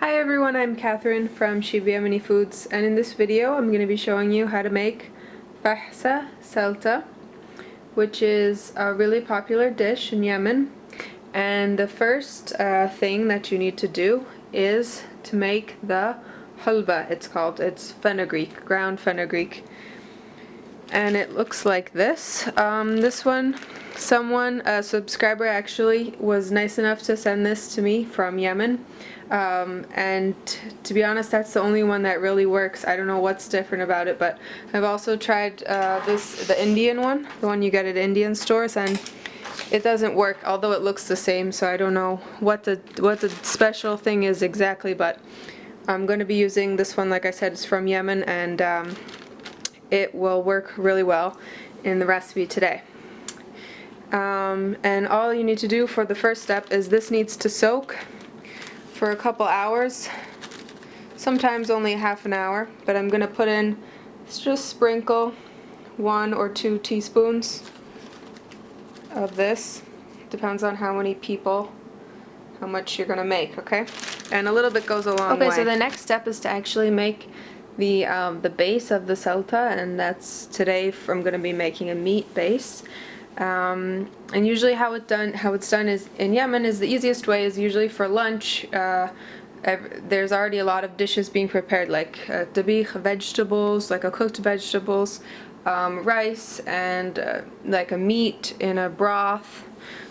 Hi everyone, I'm Catherine from Yemeni Foods, and in this video I'm going to be showing you how to make Fahsa Saltah, which is a really popular dish in Yemen. And the first thing that you need to do is to make the hulba, it's called. It's fenugreek, ground fenugreek. And it looks like this. A subscriber actually was nice enough to send this to me from Yemen. And to be honest, that's the only one that really works. I don't know what's different about it, but I've also tried the Indian one, the one you get at Indian stores, and it doesn't work, although it looks the same, so I don't know what the special thing is exactly, but I'm going to be using this one. Like I said, it's from Yemen, and it will work really well in the recipe today. And all you need to do for the first step is this needs to soak for a couple hours, sometimes only half an hour, but I'm going to put in, just sprinkle 1 or 2 teaspoons of this. Depends on how many people, how much you're going to make, okay? And a little bit goes a long way. Okay, so the next step is to actually make the base of the saltah, and that's today I'm going to be making a meat base. And usually how it's done is in Yemen is the easiest way is usually for lunch. There's already a lot of dishes being prepared, like tabikh, vegetables, like a cooked vegetables, rice, and like a meat in a broth.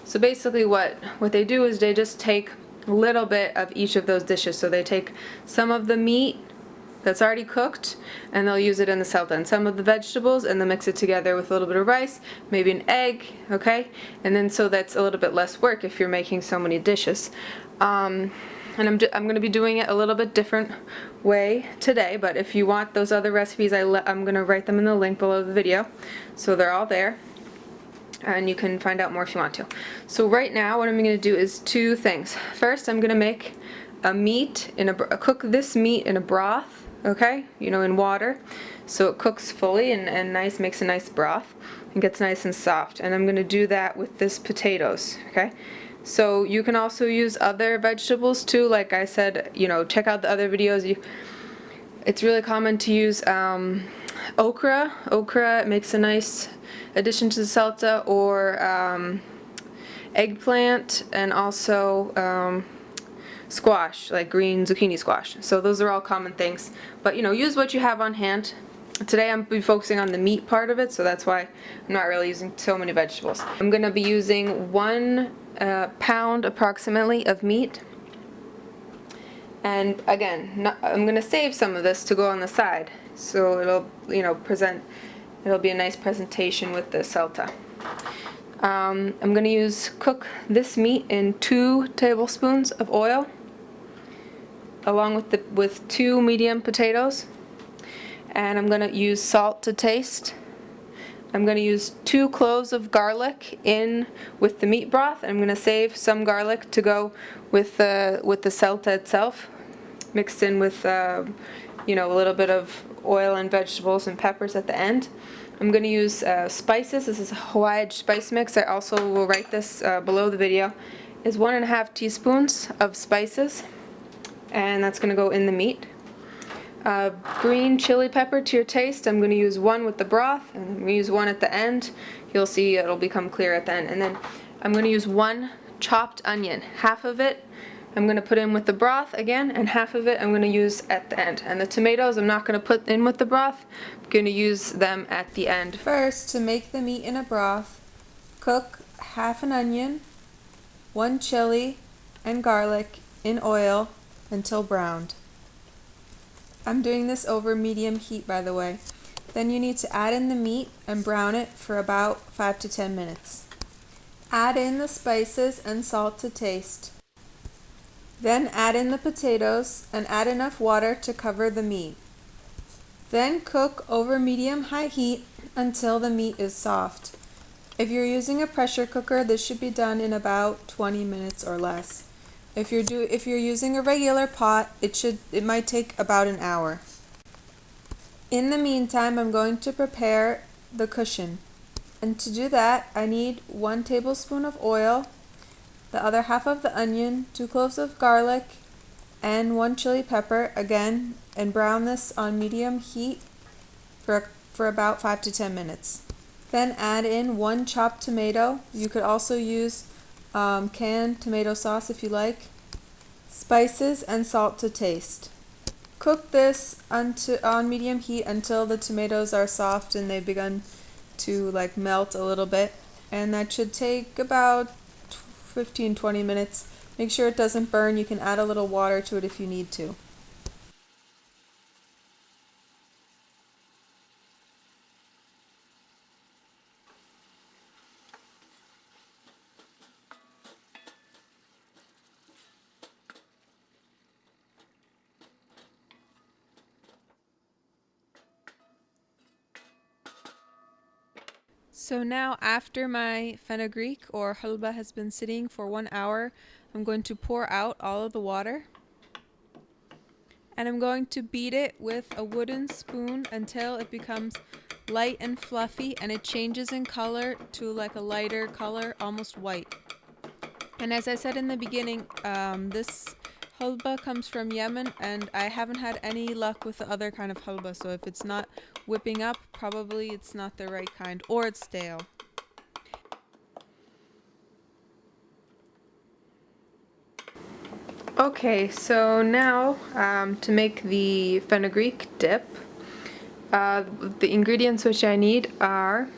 So basically what they do is they just take a little bit of each of those dishes. So they take some of the meat that's already cooked, and they'll use it in the saltah, and some of the vegetables, and they'll mix it together with a little bit of rice, maybe an egg, okay? And then so that's a little bit less work if you're making so many dishes. And I'm going to be doing it a little bit different way today, but if you want those other recipes, I'm going to write them in the link below the video, so they're all there, and you can find out more if you want to. So right now what I'm going to do is 2 things. First, I'm going to make cook this meat in a broth, okay, in water, so it cooks fully and makes a nice broth and gets nice and soft. And I'm going to do that with this potatoes, okay? So you can also use other vegetables too, like I said, check out the other videos. It's really common to use okra. Okra makes a nice addition to the saltah, or eggplant, and also squash, like green zucchini squash. So those are all common things, but use what you have on hand. Today I'm be focusing on the meat part of it, so that's why I'm not really using so many vegetables. I'm going to be using 1 pound approximately of meat, and again, I'm going to save some of this to go on the side, so it'll be a nice presentation with the saltah. I'm going to cook this meat in 2 tablespoons of oil, along with 2 medium potatoes, and I'm going to use salt to taste. I'm going to use 2 cloves of garlic in with the meat broth, and I'm going to save some garlic to go with the saltah itself, mixed in with a little bit of oil and vegetables and peppers at the end. I'm going to use spices. This is a Hawaiian spice mix. I also will write this below the video. Is 1.5 teaspoons of spices, and that's going to go in the meat. Green chili pepper to your taste. I'm going to use 1 with the broth, and I'm going to use 1 at the end. You'll see it'll become clear at the end. And then I'm going to use 1 chopped onion. Half of it I'm going to put in with the broth again, and half of it I'm going to use at the end. And the tomatoes I'm not going to put in with the broth. I'm going to use them at the end. First, to make the meat in a broth, cook half an onion, 1 chili, and garlic in oil until browned. I'm doing this over medium heat, by the way. Then you need to add in the meat and brown it for about 5 to 10 minutes. Add in the spices and salt to taste. Then add in the potatoes and add enough water to cover the meat. Then cook over medium-high heat until the meat is soft. If you're using a pressure cooker, this should be done in about 20 minutes or less. If you're using a regular pot, it might take about an hour. In the meantime, I'm going to prepare the cushion. And to do that, I need 1 tablespoon of oil, the other half of the onion, 2 cloves of garlic, and 1 chili pepper again, and brown this on medium heat for about 5 to 10 minutes. Then add in 1 chopped tomato. You could also use canned tomato sauce if you like. Spices and salt to taste. Cook this on medium heat until the tomatoes are soft and they've begun to like melt a little bit, and that should take about 15-20 minutes. Make sure it doesn't burn. You can add a little water to it if you need to. So now after my fenugreek or halba has been sitting for 1 hour, I'm going to pour out all of the water. And I'm going to beat it with a wooden spoon until it becomes light and fluffy and it changes in color to like a lighter color, almost white. And as I said in the beginning, this halba comes from Yemen, and I haven't had any luck with the other kind of halba, so if it's not whipping up, probably it's not the right kind, or it's stale. Okay, so now to make the fenugreek dip, the ingredients which I need are,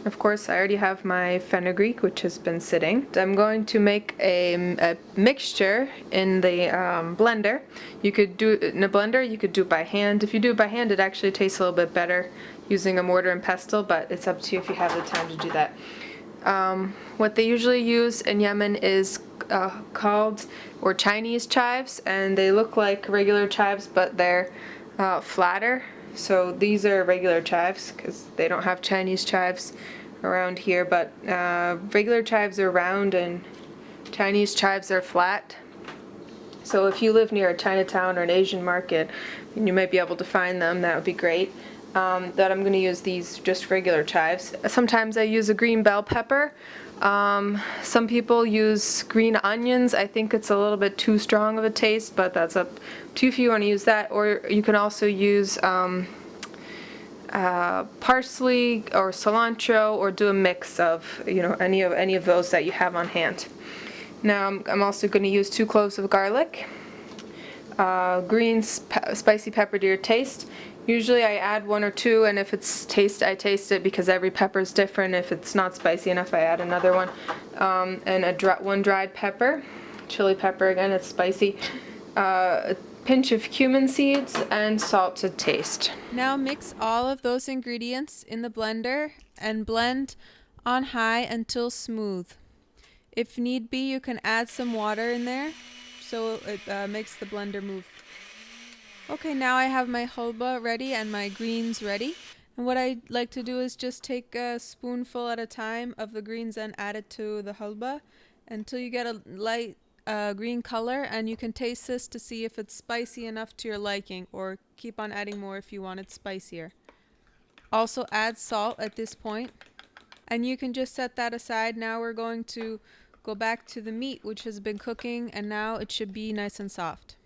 of course, I already have my fenugreek, which has been sitting. I'm going to make a mixture in the blender. You could do it in a blender, you could do it by hand. If you do it by hand, it actually tastes a little bit better using a mortar and pestle, but it's up to you if you have the time to do that. What they usually use in Yemen is called or Chinese chives, and they look like regular chives, but they're flatter. So these are regular chives because they don't have Chinese chives around here, but regular chives are round and Chinese chives are flat. So if you live near a Chinatown or an Asian market, and you might be able to find them, that would be great. That I'm going to use these just regular chives. Sometimes I use a green bell pepper. Some people use green onions. I think it's a little bit too strong of a taste, but that's up to you if you want to use that. Or you can also use parsley or cilantro, or do a mix of any of those that you have on hand. Now I'm also going to use 2 cloves of garlic, green spicy pepper to your taste. Usually I add 1 or 2, and if it's I taste it because every pepper is different. If it's not spicy enough, I add another one. And 1 dried pepper, chili pepper again, it's spicy. A pinch of cumin seeds and salt to taste. Now mix all of those ingredients in the blender and blend on high until smooth. If need be, you can add some water in there so it makes the blender move. Okay, now I have my halba ready and my greens ready. And what I like to do is just take a spoonful at a time of the greens and add it to the halba until you get a light green color, and you can taste this to see if it's spicy enough to your liking, or keep on adding more if you want it spicier. Also add salt at this point, and you can just set that aside. Now we're going to go back to the meat, which has been cooking, and now it should be nice and soft.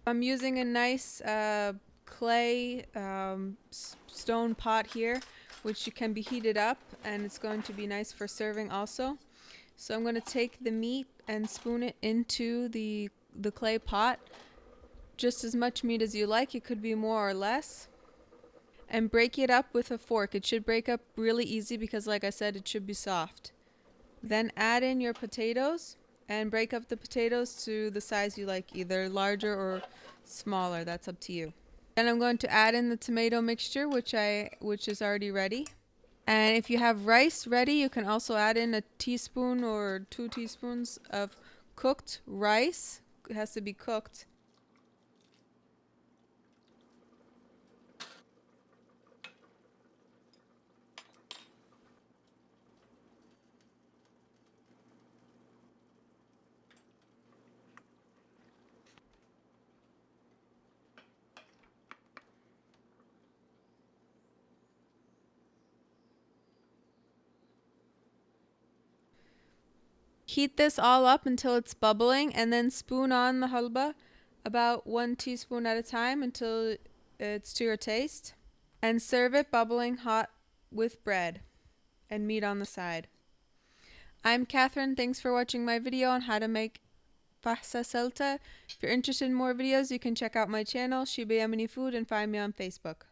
I'm using a nice clay stone pot here, which can be heated up, and it's going to be nice for serving also. So I'm going to take the meat and spoon it into the clay pot. Just as much meat as you like, it could be more or less. And break it up with a fork. It should break up really easy because, like I said, it should be soft. Then add in your potatoes and break up the potatoes to the size you like, either larger or smaller. That's up to you. Then I'm going to add in the tomato mixture, which is already ready. And if you have rice ready, you can also add in a teaspoon or 2 teaspoons of cooked rice. It has to be cooked. Heat this all up until it's bubbling and then spoon on the halba about 1 teaspoon at a time until it's to your taste. And serve it bubbling hot with bread and meat on the side. I'm Catherine. Thanks for watching my video on how to make Fahsa Saltah. If you're interested in more videos, you can check out my channel, Yemeni Food, and find me on Facebook.